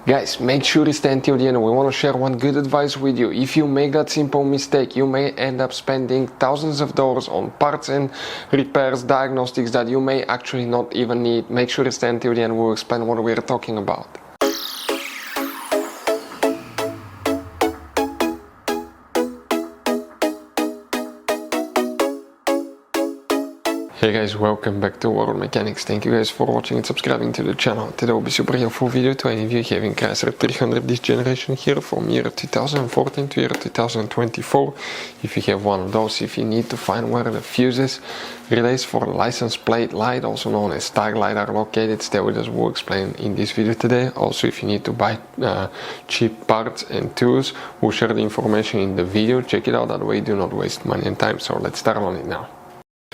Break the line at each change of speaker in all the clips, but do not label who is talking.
Guys, make sure you stay until the end. We want to share one good advice with you. If you make that simple mistake, you may end up spending thousands of dollars on parts and repairs, diagnostics that you may actually not even need. Make sure you stay until the end. We'll explain what we're talking about. Hey guys, welcome back to World Mechanics. Thank you guys for watching and subscribing to the channel. Today will be super helpful video to any of you having Chrysler 300 this generation here from year 2014 to year 2024. If you have one of those, if you need to find where the fuses, relays for license plate light, also known as tag light, are located, stay with us, we'll explain in this video today. Also, if you need to buy cheap parts and tools, we'll share the information in the video. Check it out, that way you do not waste money and time. So let's start on it now.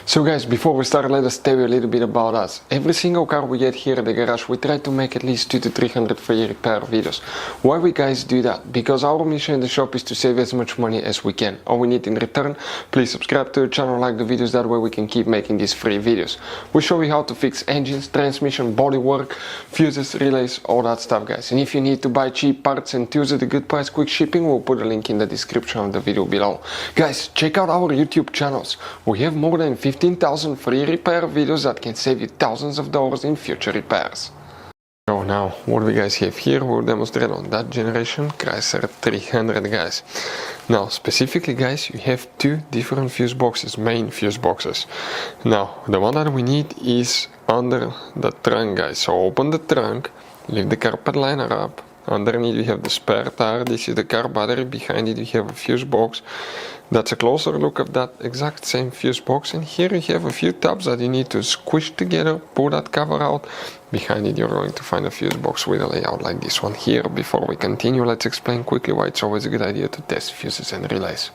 So guys, before we start, let us tell you a little bit about us. Every single car we get here at the garage, we try to make at least 200 to 300 free repair videos. Why we guys do that? Because our mission in the shop is to save as much money as we can. All we need in return, please subscribe to the channel, like the videos, that way we can keep making these free videos. We show you how to fix engines, transmission, bodywork, fuses, relays, all that stuff guys. And if you need to buy cheap parts and tools at a good price, quick shipping, we'll put a link in the description of the video below. Guys, check out our YouTube channels. We have more than 15,000 free repair videos that can save you thousands of dollars in future repairs. So now, what we guys have here, we'll demonstrate on that generation Chrysler 300 guys. Now, specifically guys, you have two different fuse boxes, main fuse boxes. Now, the one that we need is under the trunk guys. So open the trunk, lift the carpet liner up. Underneath you have the spare tire, this is the car battery, behind it you have a fuse box. That's a closer look of that exact same fuse box, and here you have a few tabs that you need to squish together, pull that cover out. Behind it you're going to find a fuse box with a layout like this one here. Before we continue, let's explain quickly why it's always a good idea to test fuses and relays.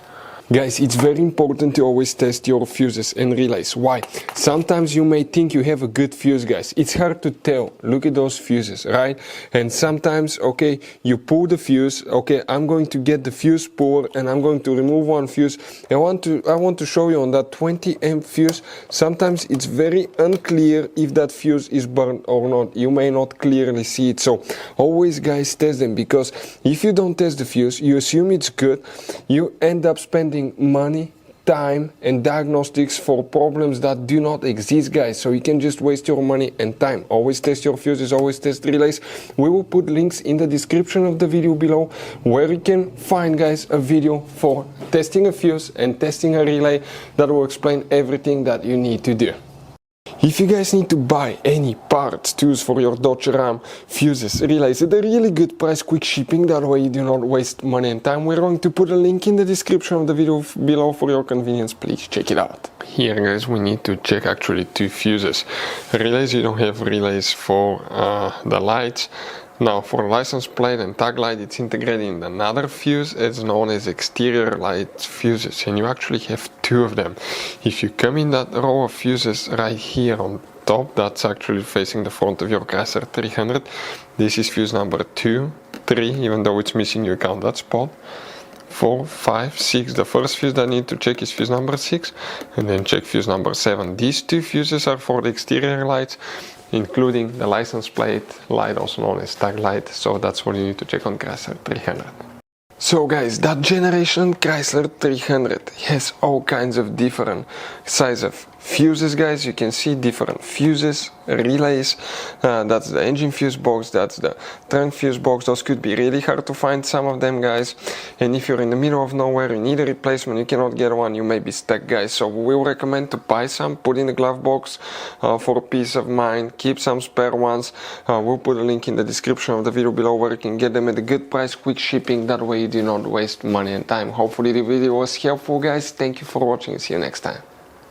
Guys, it's very important to always test your fuses and relays. Why? Sometimes you may think you have a good fuse, guys. It's hard to tell. Look at those fuses, right? And sometimes, okay, you pull the fuse. Okay, I'm going to get the fuse puller and I'm going to remove one fuse. I want to show you on that 20 amp fuse. Sometimes it's very unclear if that fuse is burned or not. You may not clearly see it. So always, guys, test them, because if you don't test the fuse, you assume it's good. You end up spending money, time and diagnostics for problems that do not exist guys. So you can just waste your money and time. Always test your fuses, always test relays. We will put links in the description of the video below where you can find guys a video for testing a fuse and testing a relay that will explain everything that you need to do. If you guys need to buy any parts, tools for your Dodge Ram, fuses, relays at a really good price, quick shipping, that way you do not waste money and time, we're going to put a link in the description of the video below for your convenience. Please check it out. Here guys, we need to check actually two fuses. Relays, you don't have relays for the lights. Now for license plate and tag light, it's integrated in another fuse. It's known as exterior light fuses, and you actually have two of them. If you come in that row of fuses right here on top, that's actually facing the front of your Chrysler 300. This is fuse number 2, 3, even though it's missing, you count that spot. 4, 5, 6. The first fuse that I need to check is fuse number 6, and then check fuse number 7. These two fuses are for the exterior lights, including the license plate light, also known as tag light. So that's what you need to check on Chrysler 300. So guys, that generation Chrysler 300 has all kinds of different size of fuses guys. You can see different fuses, relays, that's the engine fuse box, that's the trunk fuse box. Those could be really hard to find, some of them guys, and if you're in the middle of nowhere, you need a replacement, you cannot get one, you may be stuck guys. So we will recommend to buy some, put in the glove box for peace of mind, keep some spare ones. We'll put a link in the description of the video below where you can get them at a good price, quick shipping, that way you do not waste money and time. Hopefully the video was helpful guys. Thank you for watching, see you next time.